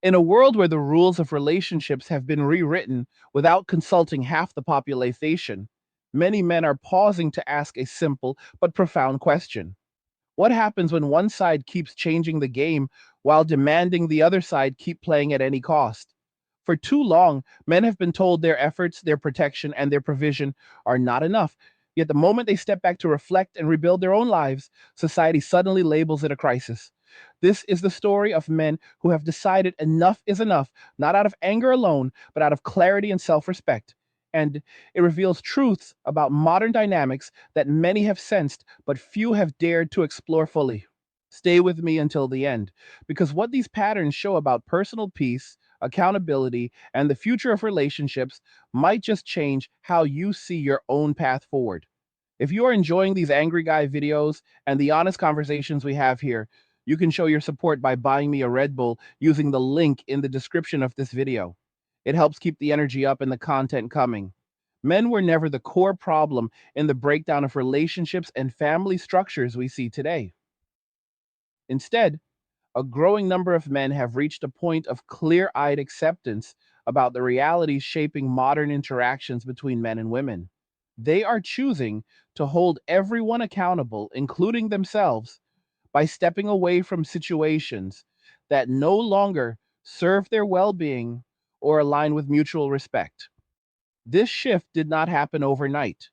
In a world where the rules of relationships have been rewritten without consulting half the population, many men are pausing to ask a simple but profound question. What happens when one side keeps changing the game while demanding the other side keep playing at any cost? For too long, men have been told their efforts, their protection, and their provision are not enough. Yet the moment they step back to reflect and rebuild their own lives, society suddenly labels it a crisis. This is the story of men who have decided enough is enough, not out of anger alone, but out of clarity and self respect. And it reveals truths about modern dynamics that many have sensed, but few have dared to explore fully. Stay with me until the end, because what these patterns show about personal peace, accountability, and the future of relationships might just change how you see your own path forward. If you are enjoying these Angry Guy videos and the honest conversations we have here, you can show your support by buying me a Red Bull using the link in the description of this video. It helps keep the energy up and the content coming. Men were never the core problem in the breakdown of relationships and family structures we see today. Instead, a growing number of men have reached a point of clear eyed acceptance about the realities shaping modern interactions between men and women. They are choosing to hold everyone accountable, including themselves, by stepping away from situations that no longer serve their well being or align with mutual respect. This shift did not happen overnight.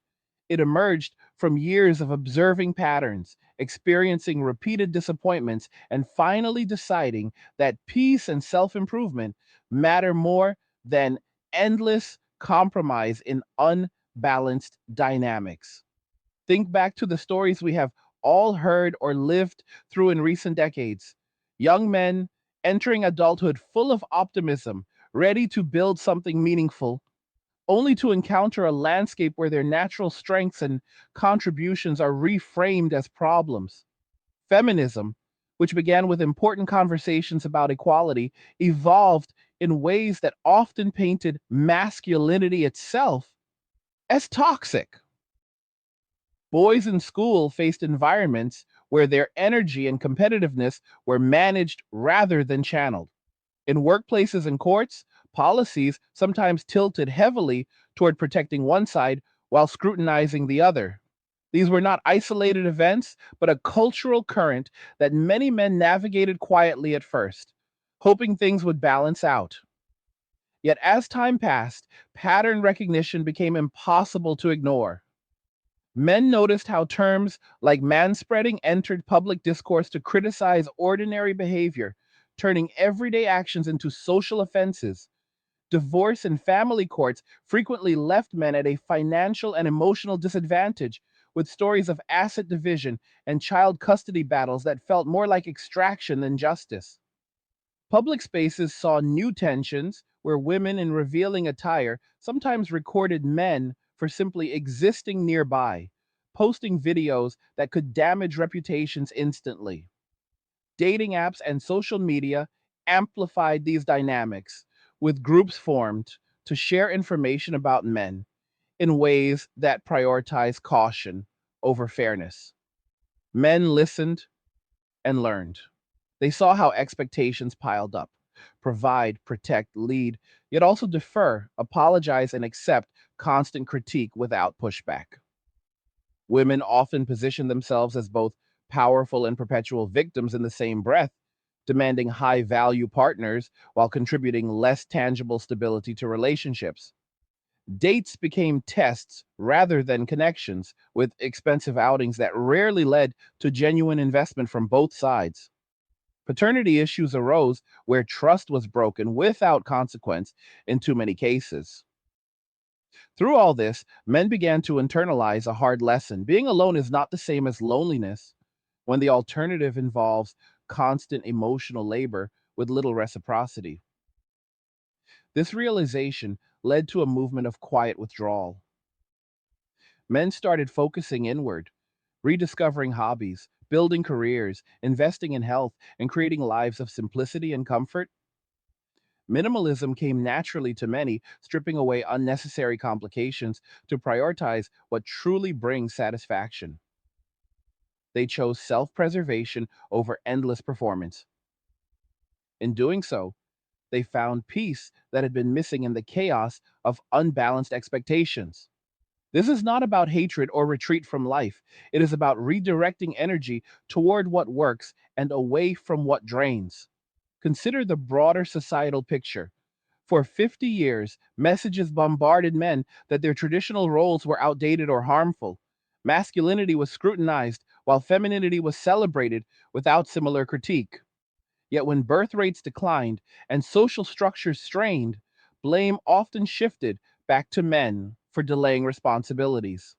It emerged from years of observing patterns, experiencing repeated disappointments, and finally deciding that peace and self improvement matter more than endless compromise in unbalanced dynamics. Think back to the stories we have all heard or lived through in recent decades. Young men entering adulthood full of optimism, ready to build something meaningful, only to encounter a landscape where their natural strengths and contributions are reframed as problems. Feminism, which began with important conversations about equality, evolved in ways that often painted masculinity itself as toxic. Boys in school faced environments where their energy and competitiveness were managed rather than channeled. In workplaces and courts, policies sometimes tilted heavily toward protecting one side while scrutinizing the other. These were not isolated events, but a cultural current that many men navigated quietly at first, hoping things would balance out. Yet as time passed, pattern recognition became impossible to ignore. Men noticed how terms like manspreading entered public discourse to criticize ordinary behavior, turning everyday actions into social offenses. Divorce and family courts frequently left men at a financial and emotional disadvantage, with stories of asset division and child custody battles that felt more like extraction than justice. Public spaces saw new tensions where women in revealing attire sometimes recorded men for simply existing nearby, posting videos that could damage reputations instantly. Dating apps and social media amplified these dynamics, with groups formed to share information about men in ways that prioritize caution over fairness. Men listened and learned. They saw how expectations piled up: provide, protect, lead, yet also defer, apologize, and accept constant critique without pushback. Women often position themselves as both powerful and perpetual victims in the same breath, demanding high value partners while contributing less tangible stability to relationships. Dates became tests rather than connections, with expensive outings that rarely led to genuine investment from both sides. Paternity issues arose where trust was broken without consequence in too many cases. Through all this, men began to internalize a hard lesson. Being alone is not the same as loneliness when the alternative involves constant emotional labor with little reciprocity. This realization led to a movement of quiet withdrawal. Men started focusing inward, rediscovering hobbies, building careers, investing in health, and creating lives of simplicity and comfort. Minimalism came naturally to many, stripping away unnecessary complications to prioritize what truly brings satisfaction. They chose self preservation over endless performance. In doing so, They found peace that had been missing in the chaos of unbalanced expectations. This is not about hatred or retreat from life. It is about redirecting energy toward what works and away from what drains. Consider the broader societal picture. For 50 years, messages bombarded men that their traditional roles were outdated or harmful. Masculinity was scrutinized, while femininity was celebrated without similar critique. Yet when birth rates declined and social structures strained, blame often shifted back to men for delaying responsibilities.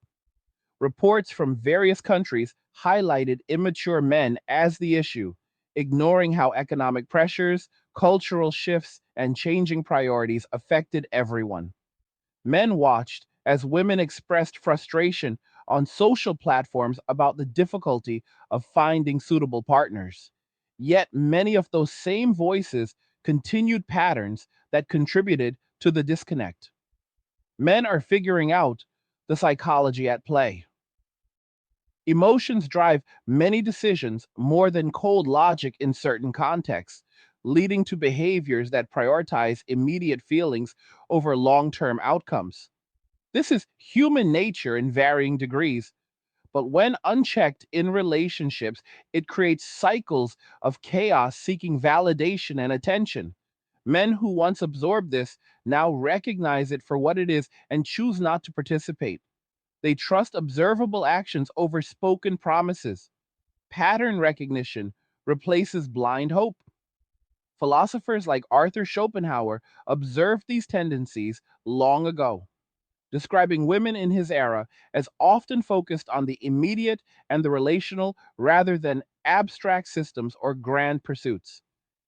Reports from various countries highlighted immature men as the issue, ignoring how economic pressures, cultural shifts, and changing priorities affected everyone. Men watched as women expressed frustration on social platforms about the difficulty of finding suitable partners. Yet many of those same voices continued patterns that contributed to the disconnect. Men are figuring out the psychology at play. Emotions drive many decisions more than cold logic in certain contexts, leading to behaviors that prioritize immediate feelings over long term outcomes. This is human nature in varying degrees, but when unchecked in relationships, it creates cycles of chaos seeking validation and attention. Men who once absorbed this now recognize it for what it is and choose not to participate. They trust observable actions over spoken promises. Pattern recognition replaces blind hope. Philosophers like Arthur Schopenhauer observed these tendencies long ago, describing women in his era as often focused on the immediate and the relational rather than abstract systems or grand pursuits.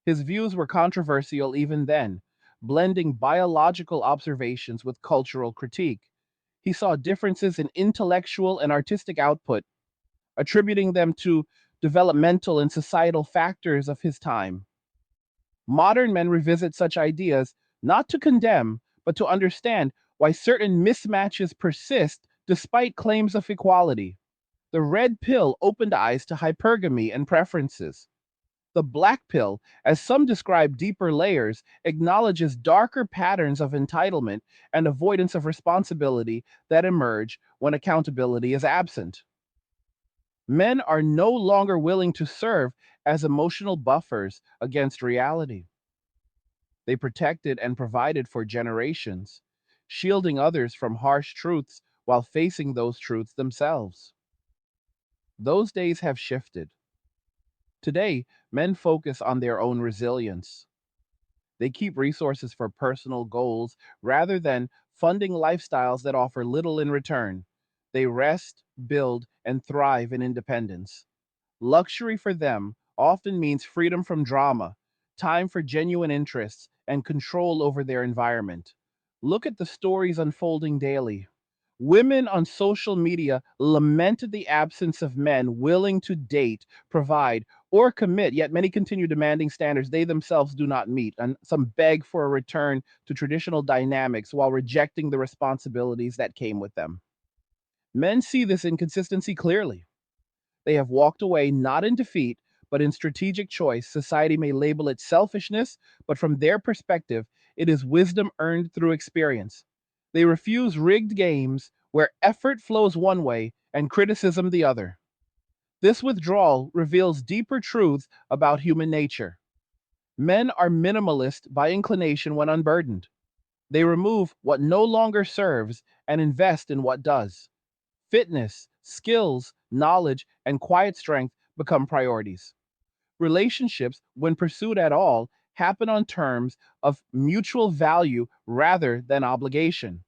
His views were controversial even then, blending biological observations with cultural critique. He saw differences in intellectual and artistic output, attributing them to developmental and societal factors of his time. Modern men revisit such ideas not to condemn, but to understand why certain mismatches persist despite claims of equality. The red pill opened eyes to hypergamy and preferences. The black pill, as some describe deeper layers, acknowledges darker patterns of entitlement and avoidance of responsibility that emerge when accountability is absent. Men are no longer willing to serve as emotional buffers against reality. They protected and provided for generations, shielding others from harsh truths while facing those truths themselves. Those days have shifted. Today, men focus on their own resilience. They keep resources for personal goals rather than funding lifestyles that offer little in return. They rest, build, and thrive in independence. Luxury for them often means freedom from drama, time for genuine interests, and control over their environment. Look at the stories unfolding daily. Women on social media lamented the absence of men willing to date, provide, or commit, yet many continue demanding standards they themselves do not meet, and some beg for a return to traditional dynamics while rejecting the responsibilities that came with them. Men see this inconsistency clearly. They have walked away not in defeat, but in strategic choice. Society may label it selfishness, but from their perspective, it is wisdom earned through experience. They refuse rigged games where effort flows one way and criticism the other. This withdrawal reveals deeper truths about human nature. Men are minimalist by inclination when unburdened. They remove what no longer serves and invest in what does. Fitness, skills, knowledge, and quiet strength become priorities. Relationships, when pursued at all, happen on terms of mutual value rather than obligation.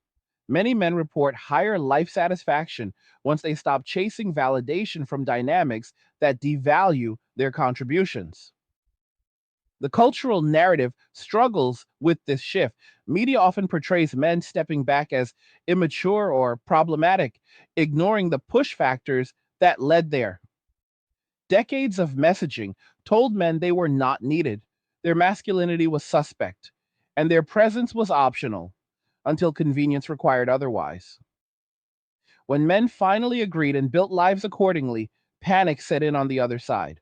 Many men report higher life satisfaction once they stop chasing validation from dynamics that devalue their contributions. The cultural narrative struggles with this shift. Media often portrays men stepping back as immature or problematic, ignoring the push factors that led there. Decades of messaging told men they were not needed, their masculinity was suspect, and their presence was optional until convenience required otherwise. When men finally agreed and built lives accordingly, panic set in on the other side.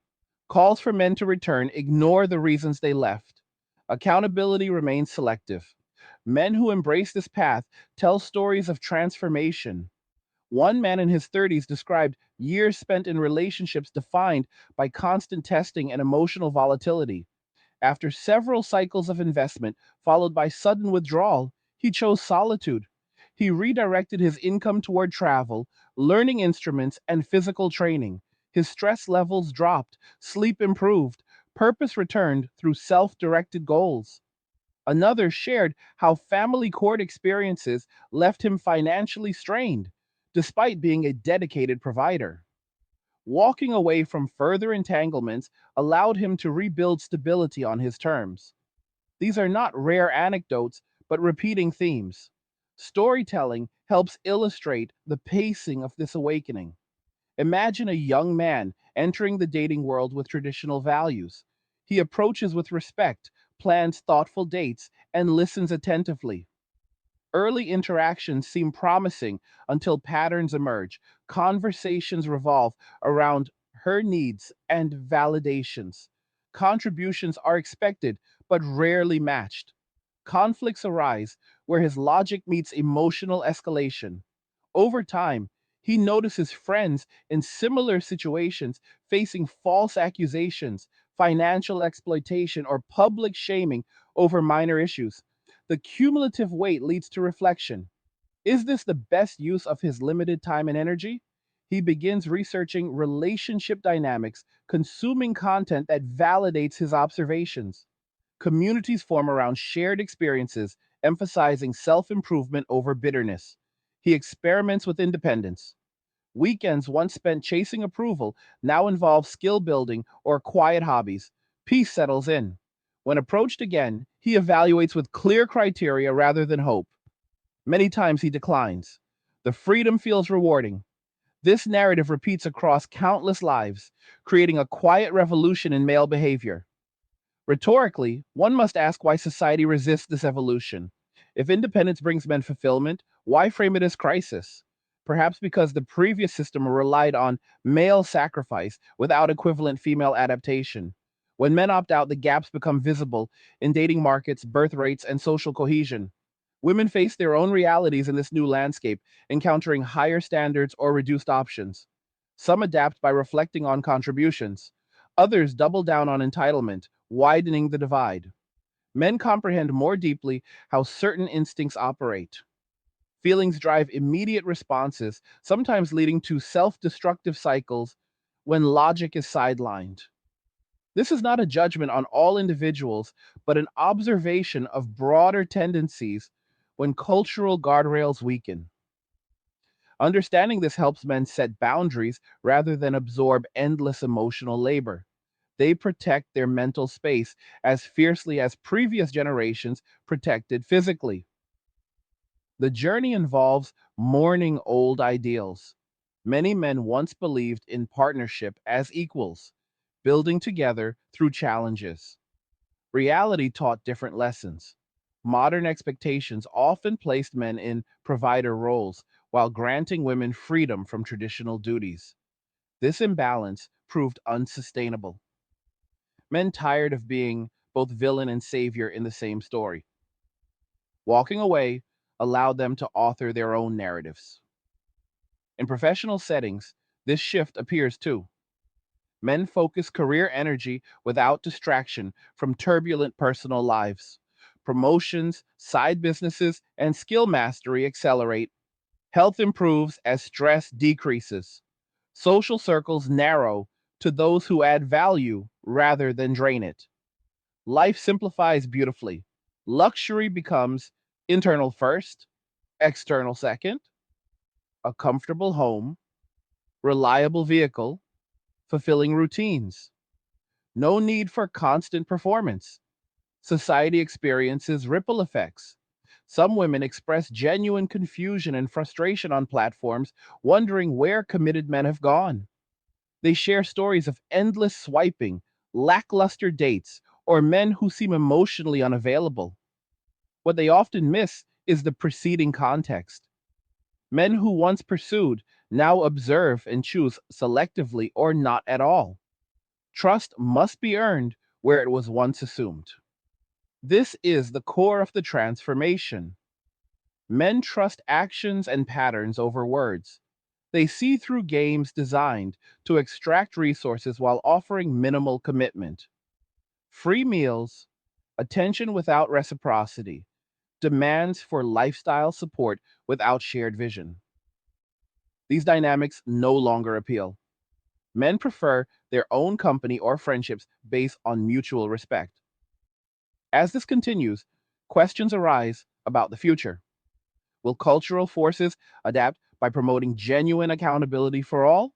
Calls for men to return ignore the reasons they left. Accountability remains selective. Men who embrace this path tell stories of transformation. One man in his 30s described years spent in relationships defined by constant testing and emotional volatility. After several cycles of investment, followed by sudden withdrawal, he chose solitude. He redirected his income toward travel, learning instruments, and physical training. His stress levels dropped, sleep improved, purpose returned through self directed goals. Another shared how family court experiences left him financially strained, despite being a dedicated provider. Walking away from further entanglements allowed him to rebuild stability on his terms. These are not rare anecdotes, but repeating themes. Storytelling helps illustrate the pacing of this awakening. Imagine a young man entering the dating world with traditional values. He approaches with respect, plans thoughtful dates, and listens attentively. Early interactions seem promising until patterns emerge. Conversations revolve around her needs and validations. Contributions are expected but rarely matched. Conflicts arise where his logic meets emotional escalation. Over time, he notices friends in similar situations facing false accusations, financial exploitation, or public shaming over minor issues. The cumulative weight leads to reflection. Is this the best use of his limited time and energy? He begins researching relationship dynamics, consuming content that validates his observations. Communities form around shared experiences, emphasizing self improvement over bitterness. He experiments with independence. Weekends once spent chasing approval now involve skill building or quiet hobbies. Peace settles in. When approached again, he evaluates with clear criteria rather than hope. Many times he declines. The freedom feels rewarding. This narrative repeats across countless lives, creating a quiet revolution in male behavior. Rhetorically, one must ask why society resists this evolution. If independence brings men fulfillment, why frame it as crisis? Perhaps because the previous system relied on male sacrifice without equivalent female adaptation. When men opt out, the gaps become visible in dating markets, birth rates, and social cohesion. Women face their own realities in this new landscape, encountering higher standards or reduced options. Some adapt by reflecting on contributions. Others double down on entitlement, widening the divide. Men comprehend more deeply how certain instincts operate. Feelings drive immediate responses, sometimes leading to self destructive cycles when logic is sidelined. This is not a judgment on all individuals, but an observation of broader tendencies when cultural guardrails weaken. Understanding this helps men set boundaries rather than absorb endless emotional labor. They protect their mental space as fiercely as previous generations protected physically. The journey involves mourning old ideals. Many men once believed in partnership as equals, building together through challenges. Reality taught different lessons. Modern expectations often placed men in provider roles while granting women freedom from traditional duties. This imbalance proved unsustainable. Men tired of being both villain and savior in the same story. Walking away allowed them to author their own narratives. In professional settings, this shift appears too. Men focus career energy without distraction from turbulent personal lives. Promotions, side businesses, and skill mastery accelerate. Health improves as stress decreases. Social circles narrow to those who add value rather than drain it. Life simplifies beautifully. Luxury becomes internal first, external second, a comfortable home, reliable vehicle, fulfilling routines. No need for constant performance. Society experiences ripple effects. Some women express genuine confusion and frustration on platforms, wondering where committed men have gone. They share stories of endless swiping, lackluster dates, or men who seem emotionally unavailable. What they often miss is the preceding context. Men who once pursued now observe and choose selectively or not at all. Trust must be earned where it was once assumed. This is the core of the transformation. Men trust actions and patterns over words. They see through games designed to extract resources while offering minimal commitment. Free meals, attention without reciprocity, demands for lifestyle support without shared vision. These dynamics no longer appeal. Men prefer their own company or friendships based on mutual respect. As this continues, questions arise about the future. Will cultural forces adapt by promoting genuine accountability for all?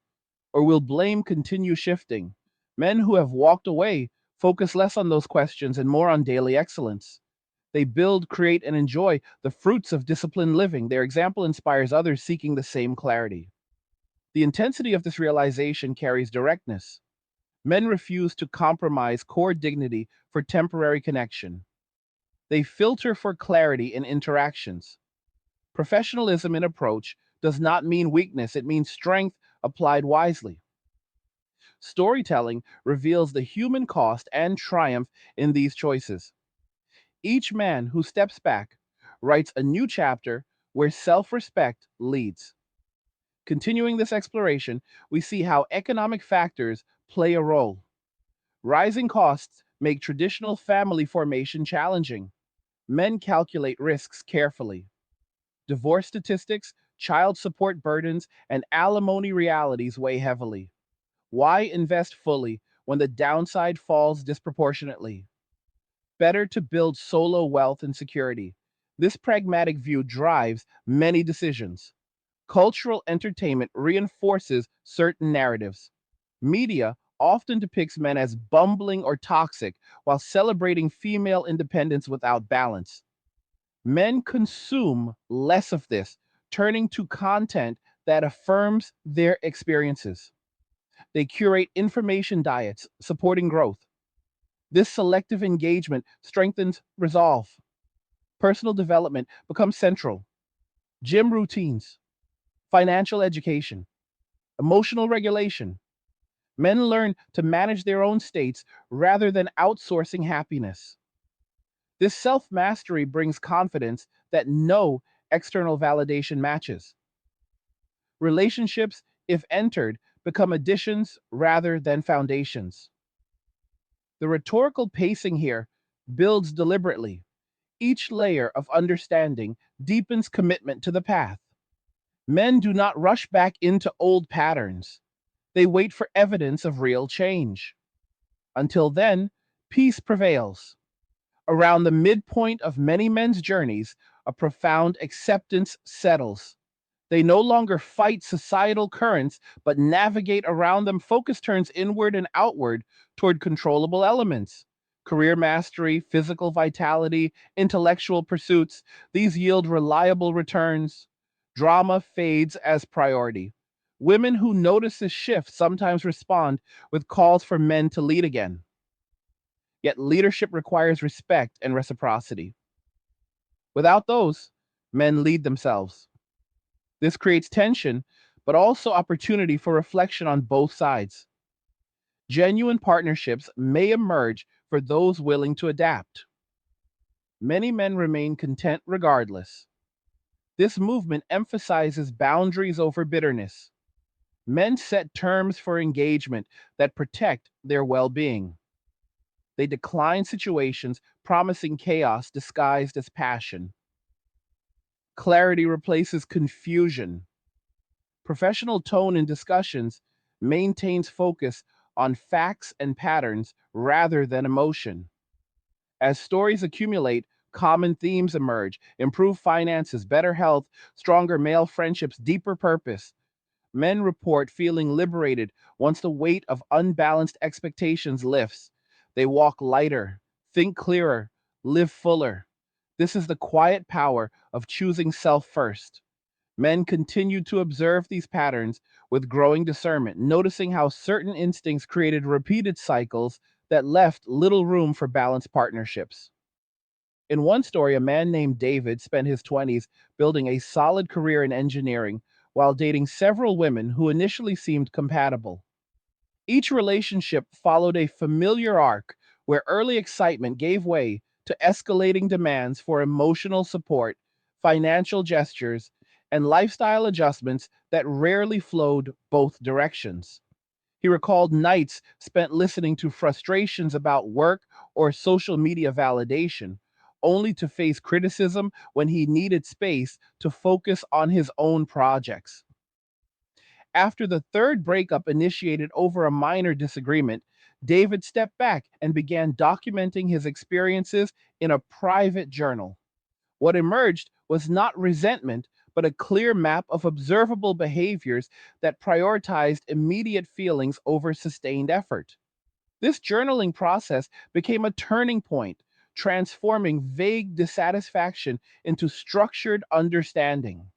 Or will blame continue shifting? Men who have walked away focus less on those questions and more on daily excellence. They build, create, and enjoy the fruits of disciplined living. Their example inspires others seeking the same clarity. The intensity of this realization carries directness. Men refuse to compromise core dignity for temporary connection. They filter for clarity in interactions. Professionalism in approach does not mean weakness, it means strength applied wisely. Storytelling reveals the human cost and triumph in these choices. Each man who steps back writes a new chapter where self respect leads. Continuing this exploration, we see how economic factors play a role. Rising costs make traditional family formation challenging. Men calculate risks carefully. Divorce statistics, child support burdens, and alimony realities weigh heavily. Why invest fully when the downside falls disproportionately? Better to build solo wealth and security. This pragmatic view drives many decisions. Cultural entertainment reinforces certain narratives. Media often depicts men as bumbling or toxic while celebrating female independence without balance. Men consume less of this, turning to content that affirms their experiences. They curate information diets, supporting growth. This selective engagement strengthens resolve. Personal development becomes central. Gym routines, financial education, emotional regulation. Men learn to manage their own states rather than outsourcing happiness. This self mastery brings confidence that no external validation matches. Relationships, if entered, become additions rather than foundations. The rhetorical pacing here builds deliberately. Each layer of understanding deepens commitment to the path. Men do not rush back into old patterns. They wait for evidence of real change. Until then, peace prevails. Around the midpoint of many men's journeys, a profound acceptance settles. They no longer fight societal currents, but navigate around them. Focus turns inward and outward toward controllable elements. Career mastery, physical vitality, intellectual pursuits, these yield reliable returns. Drama fades as priority. Women who notice this shift sometimes respond with calls for men to lead again. Yet leadership requires respect and reciprocity. Without those, men lead themselves. This creates tension, but also opportunity for reflection on both sides. Genuine partnerships may emerge for those willing to adapt. Many men remain content regardless. This movement emphasizes boundaries over bitterness. Men set terms for engagement that protect their well being. They decline situations promising chaos disguised as passion. Clarity replaces confusion. Professional tone in discussions maintains focus on facts and patterns rather than emotion. As stories accumulate, common themes emerge: improved finances, better health, stronger male friendships, deeper purpose. Men report feeling liberated once the weight of unbalanced expectations lifts. They walk lighter, think clearer, live fuller. This is the quiet power of choosing self first. Men continued to observe these patterns with growing discernment, noticing how certain instincts created repeated cycles that left little room for balanced partnerships. In one story, a man named David spent his 20s building a solid career in engineering while dating several women who initially seemed compatible. Each relationship followed a familiar arc where early excitement gave way to escalating demands for emotional support, financial gestures, and lifestyle adjustments that rarely flowed both directions. He recalled nights spent listening to frustrations about work or social media validation, only to face criticism when he needed space to focus on his own projects. After the third breakup initiated over a minor disagreement, David stepped back and began documenting his experiences in a private journal. What emerged was not resentment, but a clear map of observable behaviors that prioritized immediate feelings over sustained effort. This journaling process became a turning point, transforming vague dissatisfaction into structured understanding.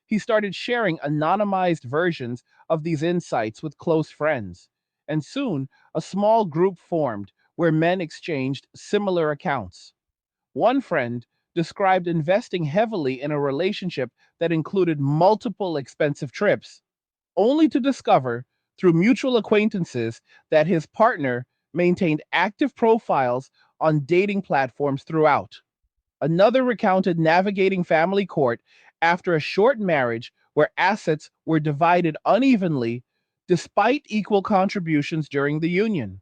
He started sharing anonymized versions of these insights with close friends, and soon a small group formed where men exchanged similar accounts. One friend described investing heavily in a relationship that included multiple expensive trips, only to discover through mutual acquaintances that his partner maintained active profiles on dating platforms throughout. Another recounted navigating family court after a short marriage where assets were divided unevenly despite equal contributions during the union.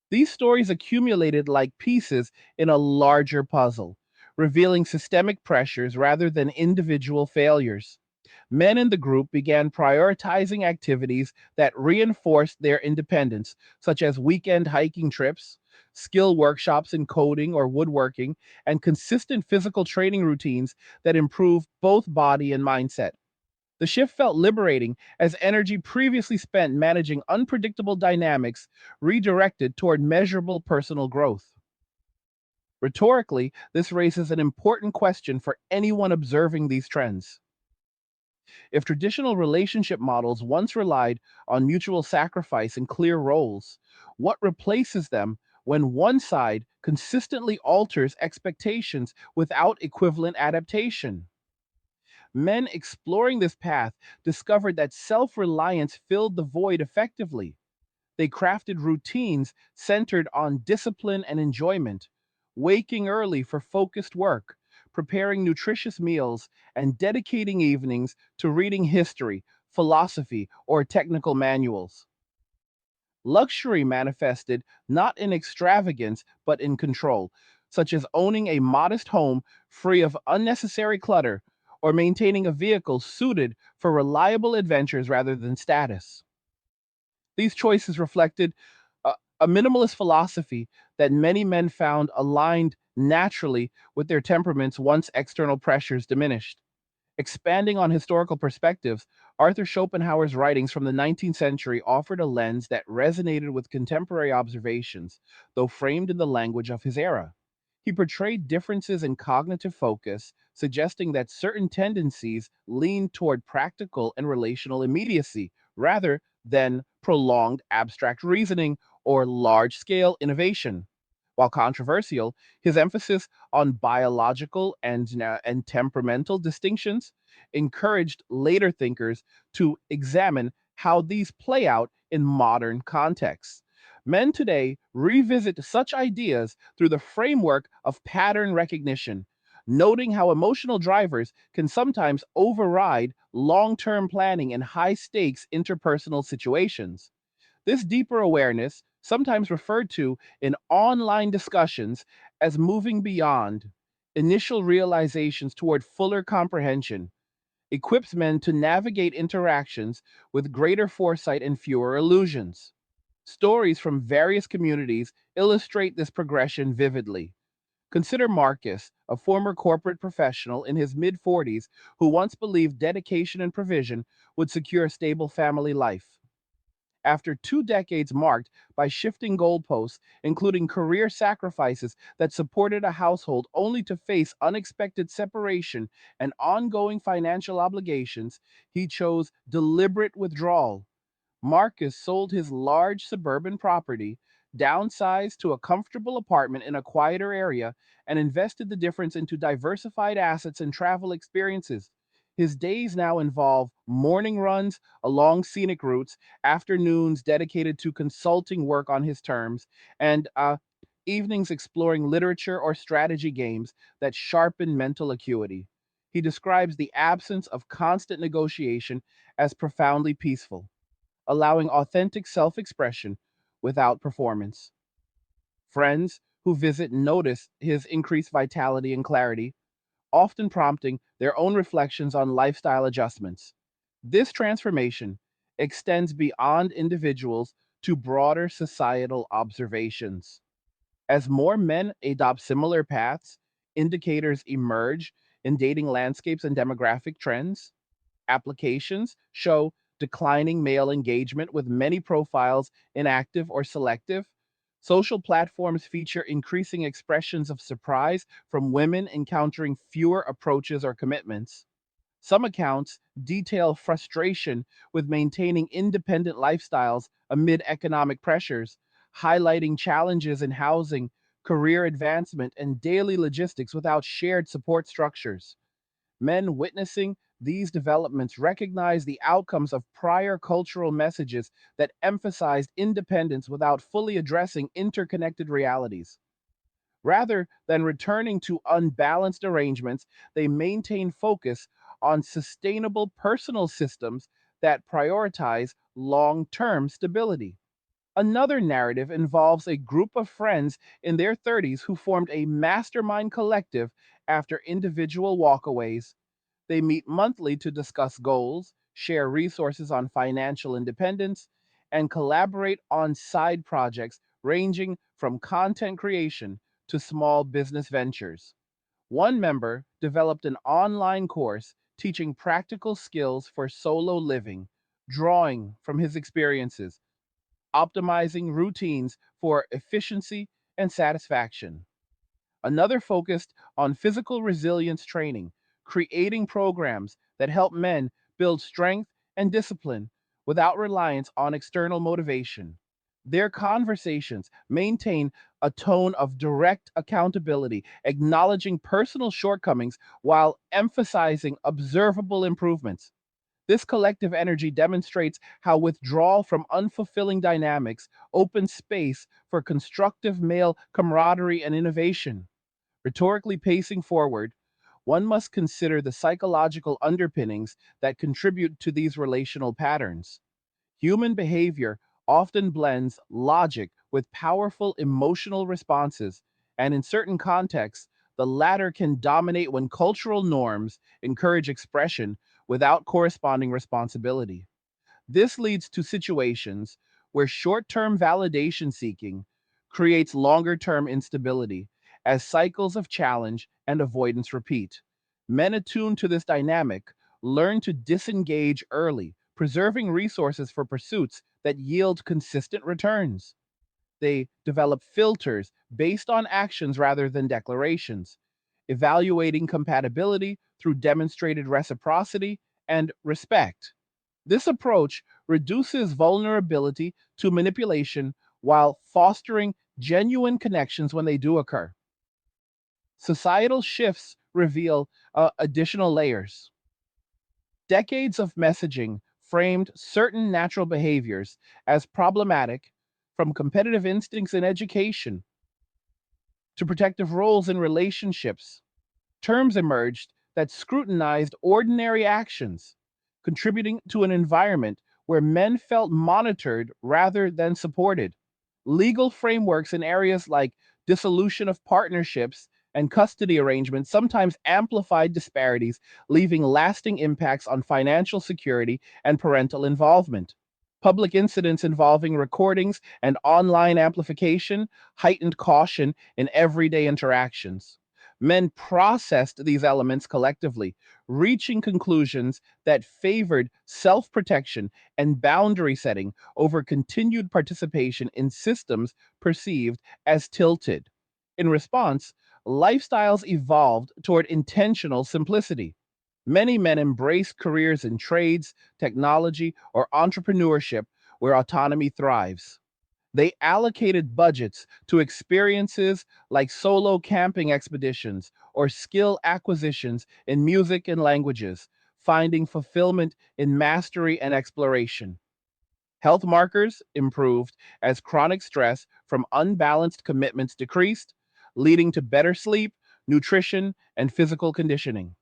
These stories accumulated like pieces in a larger puzzle, revealing systemic pressures rather than individual failures. Men in the group began prioritizing activities that reinforced their independence, such as weekend hiking trips, skill workshops in coding or woodworking, and consistent physical training routines that improve both body and mindset. The shift felt liberating as energy previously spent managing unpredictable dynamics redirected toward measurable personal growth. Rhetorically, this raises an important question for anyone observing these trends. If traditional relationship models once relied on mutual sacrifice and clear roles, what replaces them when one side consistently alters expectations without equivalent adaptation? Men exploring this path discovered that self reliance filled the void effectively. They crafted routines centered on discipline and enjoyment, waking early for focused work, preparing nutritious meals, and dedicating evenings to reading history, philosophy, or technical manuals. Luxury manifested not in extravagance but in control, such as owning a modest home free of unnecessary clutter or maintaining a vehicle suited for reliable adventures rather than status. These choices reflected a minimalist philosophy that many men found aligned naturally with their temperaments once external pressures diminished. Expanding on historical perspectives, Arthur Schopenhauer's writings from the 19th century offered a lens that resonated with contemporary observations, though framed in the language of his era. He portrayed differences in cognitive focus, suggesting that certain tendencies lean toward practical and relational immediacy rather than prolonged abstract reasoning or large scale innovation. While controversial, his emphasis on biological and temperamental distinctions encouraged later thinkers to examine how these play out in modern contexts. Men today revisit such ideas through the framework of pattern recognition, noting how emotional drivers can sometimes override long term planning in high stakes interpersonal situations. This deeper awareness, sometimes referred to in online discussions as moving beyond initial realizations toward fuller comprehension, equips men to navigate interactions with greater foresight and fewer illusions. Stories from various communities illustrate this progression vividly. Consider Marcus, a former corporate professional in his mid 40s who once believed dedication and provision would secure a stable family life. After 2 decades marked by shifting goalposts, including career sacrifices that supported a household only to face unexpected separation and ongoing financial obligations, he chose deliberate withdrawal. Marcus sold his large suburban property, downsized to a comfortable apartment in a quieter area, and invested the difference into diversified assets and travel experiences. His days now involve morning runs along scenic routes, afternoons dedicated to consulting work on his terms, and evenings exploring literature or strategy games that sharpen mental acuity. He describes the absence of constant negotiation as profoundly peaceful, allowing authentic self expression without performance. Friends who visit notice his increased vitality and clarity, often prompting their own reflections on lifestyle adjustments. This transformation extends beyond individuals to broader societal observations. As more men adopt similar paths, indicators emerge in dating landscapes and demographic trends. Applications show declining male engagement, with many profiles inactive or selective. Social platforms feature increasing expressions of surprise from women encountering fewer approaches or commitments. Some accounts detail frustration with maintaining independent lifestyles amid economic pressures, highlighting challenges in housing, career advancement, and daily logistics without shared support structures. Men witnessing these developments recognize the outcomes of prior cultural messages that emphasized independence without fully addressing interconnected realities. Rather than returning to unbalanced arrangements, they maintain focus on sustainable personal systems that prioritize long term stability. Another narrative involves a group of friends in their 30s who formed a mastermind collective after individual walkaways. They meet monthly to discuss goals, share resources on financial independence, and collaborate on side projects ranging from content creation to small business ventures. One member developed an online course teaching practical skills for solo living, drawing from his experiences, optimizing routines for efficiency and satisfaction. Another focused on physical resilience training, creating programs that help men build strength and discipline without reliance on external motivation. Their conversations maintain a tone of direct accountability, acknowledging personal shortcomings while emphasizing observable improvements. This collective energy demonstrates how withdrawal from unfulfilling dynamics opens space for constructive male camaraderie and innovation. Rhetorically pacing forward, one must consider the psychological underpinnings that contribute to these relational patterns. Human behavior often blends logic with powerful emotional responses, and in certain contexts, the latter can dominate when cultural norms encourage expression without corresponding responsibility. This leads to situations where short term validation seeking creates longer term instability as cycles of challenge and avoidance repeat. Men attuned to this dynamic learn to disengage early, preserving resources for pursuits that yield consistent returns. They develop filters based on actions rather than declarations, evaluating compatibility through demonstrated reciprocity and respect. This approach reduces vulnerability to manipulation while fostering genuine connections when they do occur. Societal shifts reveal additional layers. Decades of messaging framed certain natural behaviors as problematic, from competitive instincts in education to protective roles in relationships. Terms emerged that scrutinized ordinary actions, contributing to an environment where men felt monitored rather than supported. Legal frameworks in areas like dissolution of partnerships and custody arrangements sometimes amplified disparities, leaving lasting impacts on financial security and parental involvement. Public incidents involving recordings and online amplification heightened caution in everyday interactions. Men processed these elements collectively, reaching conclusions that favored self protection and boundary setting over continued participation in systems perceived as tilted. In response, lifestyles evolved toward intentional simplicity. Many men embrace careers in trades, technology, or entrepreneurship where autonomy thrives. They allocated budgets to experiences like solo camping expeditions or skill acquisitions in music and languages, finding fulfillment in mastery and exploration. Health markers improved as chronic stress from unbalanced commitments decreased, leading to better sleep, nutrition, and physical conditioning.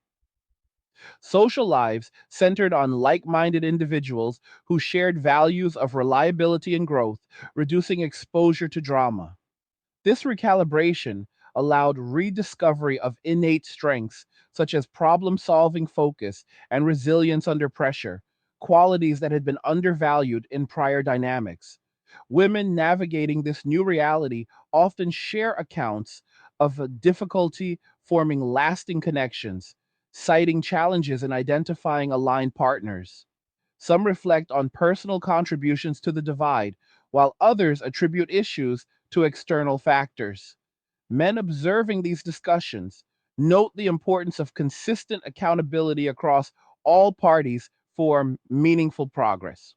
Social lives centered on like minded individuals who shared values of reliability and growth, reducing exposure to drama. This recalibration allowed rediscovery of innate strengths such as problem solving focus and resilience under pressure, qualities that had been undervalued in prior dynamics. Women navigating this new reality often share accounts of a difficulty forming lasting connections, citing challenges in identifying aligned partners. Some reflect on personal contributions to the divide, while others attribute issues to external factors. Men observing these discussions note the importance of consistent accountability across all parties for meaningful progress.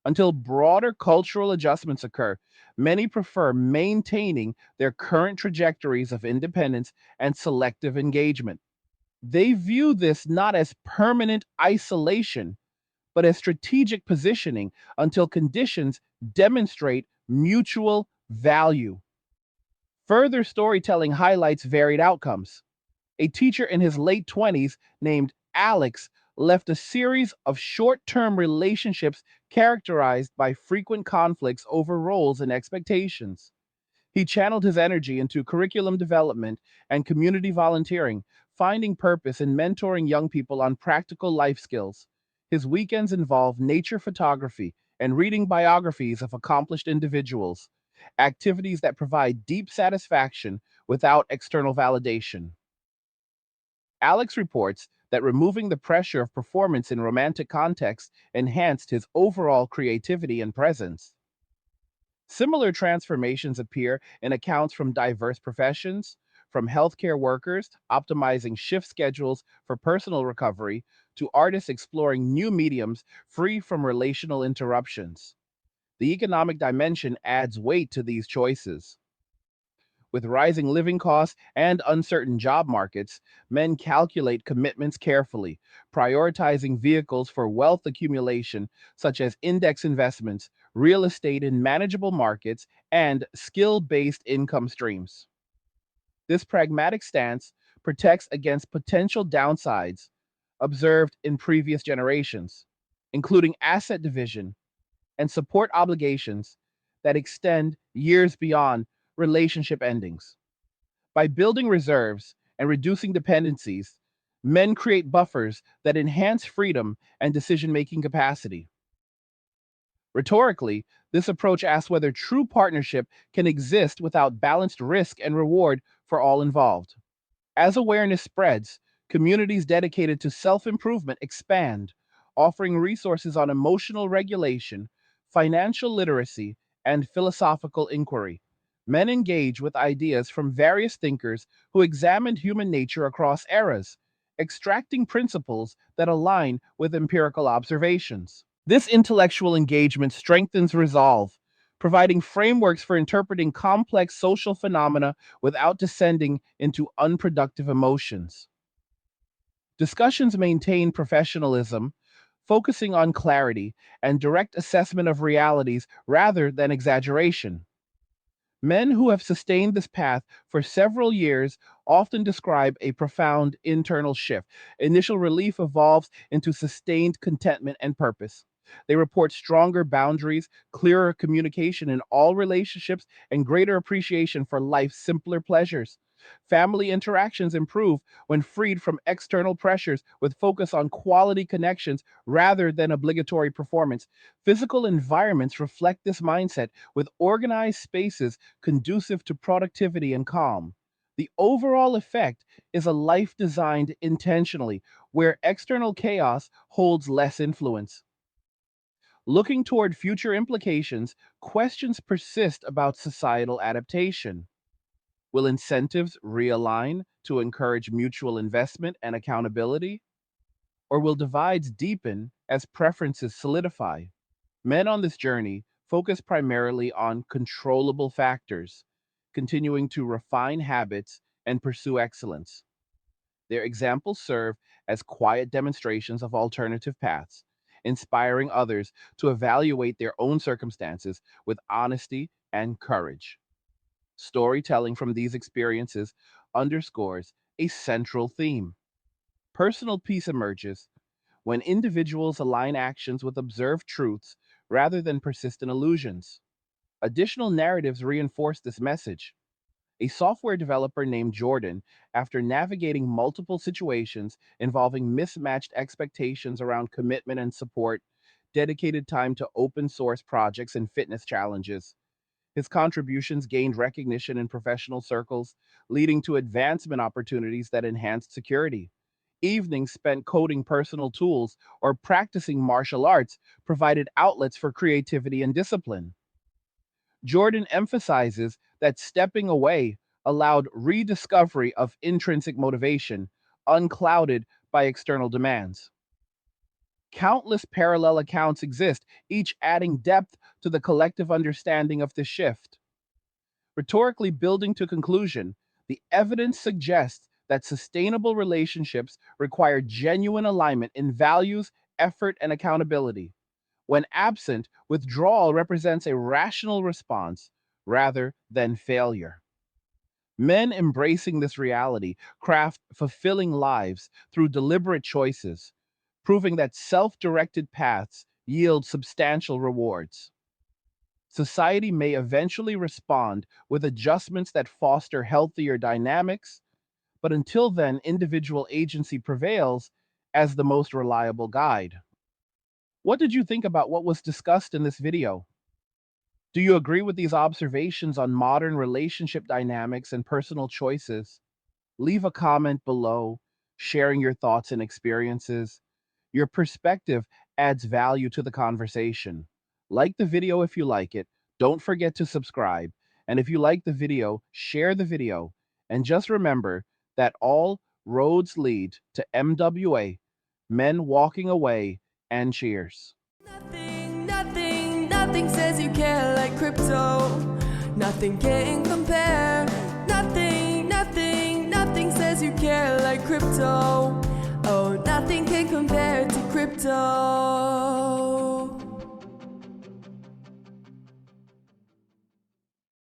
Until broader cultural adjustments occur, many prefer maintaining their current trajectories of independence and selective engagement. They view this not as permanent isolation, but as strategic positioning until conditions demonstrate mutual value. Further storytelling highlights varied outcomes. A teacher in his late 20s named Alex left a series of short term relationships characterized by frequent conflicts over roles and expectations. He channeled his energy into curriculum development and community volunteering, finding purpose in mentoring young people on practical life skills. His weekends involved nature photography and reading biographies of accomplished individuals, activities that provide deep satisfaction without external validation. Alex reports that removing the pressure of performance in romantic contexts enhanced his overall creativity and presence. Similar transformations appear in accounts from diverse professions, from healthcare workers optimizing shift schedules for personal recovery to artists exploring new mediums free from relational interruptions. The economic dimension adds weight to these choices. With rising living costs and uncertain job markets, men calculate commitments carefully, prioritizing vehicles for wealth accumulation such as index investments, real estate in manageable markets, and skill based income streams. This pragmatic stance protects against potential downsides observed in previous generations, including asset division and support obligations that extend years beyond relationship endings. By building reserves and reducing dependencies, men create buffers that enhance freedom and decision making capacity. Rhetorically, this approach asks whether true partnership can exist without balanced risk and reward for all involved. As awareness spreads, communities dedicated to self improvement expand, offering resources on emotional regulation, financial literacy, and philosophical inquiry. Men engage with ideas from various thinkers who examined human nature across eras, extracting principles that align with empirical observations. This intellectual engagement strengthens resolve, providing frameworks for interpreting complex social phenomena without descending into unproductive emotions. Discussions maintain professionalism, focusing on clarity and direct assessment of realities rather than exaggeration. Men who have sustained this path for several years often describe a profound internal shift. Initial relief evolves into sustained contentment and purpose. They report stronger boundaries, clearer communication in all relationships, and greater appreciation for life's simpler pleasures. Family interactions improve when freed from external pressures with focus on quality connections rather than obligatory performance. Physical environments reflect this mindset with organized spaces conducive to productivity and calm. The overall effect is a life designed intentionally, where external chaos holds less influence. Looking toward future implications, questions persist about societal adaptation. Will incentives realign to encourage mutual investment and accountability? Or will divides deepen as preferences solidify? Men on this journey focus primarily on controllable factors, continuing to refine habits and pursue excellence. Their examples serve as quiet demonstrations of alternative paths, inspiring others to evaluate their own circumstances with honesty and courage. Storytelling from these experiences underscores a central theme. Personal peace emerges when individuals align actions with observed truths rather than persistent illusions. Additional narratives reinforce this message. A software developer named Jordan, after navigating multiple situations involving mismatched expectations around commitment and support, dedicated time to open source projects and fitness challenges. His contributions gained recognition in professional circles, leading to advancement opportunities that enhanced security. Evenings spent coding personal tools or practicing martial arts provided outlets for creativity and discipline. Jordan emphasizes that stepping away allowed rediscovery of intrinsic motivation, unclouded by external demands. Countless parallel accounts exist, each adding depth to the collective understanding of the shift. Rhetorically building to conclusion, the evidence suggests that sustainable relationships require genuine alignment in values, effort, and accountability. When absent, withdrawal represents a rational response rather than failure. Men embracing this reality craft fulfilling lives through deliberate choices, proving that self directed paths yield substantial rewards. Society may eventually respond with adjustments that foster healthier dynamics, but until then, individual agency prevails as the most reliable guide. What did you think about what was discussed in this video? Do you agree with these observations on modern relationship dynamics and personal choices? Leave a comment below, sharing your thoughts and experiences. Your perspective adds value to the conversation. Like the video if you like it. Don't forget to subscribe. And if you like the video, share the video. And just remember that all roads lead to MWA, men walking away, and cheers. Nothing says you care like crypto. Nothing can compare. Nothing says you care like crypto. Oh, nothing can compare to crypto.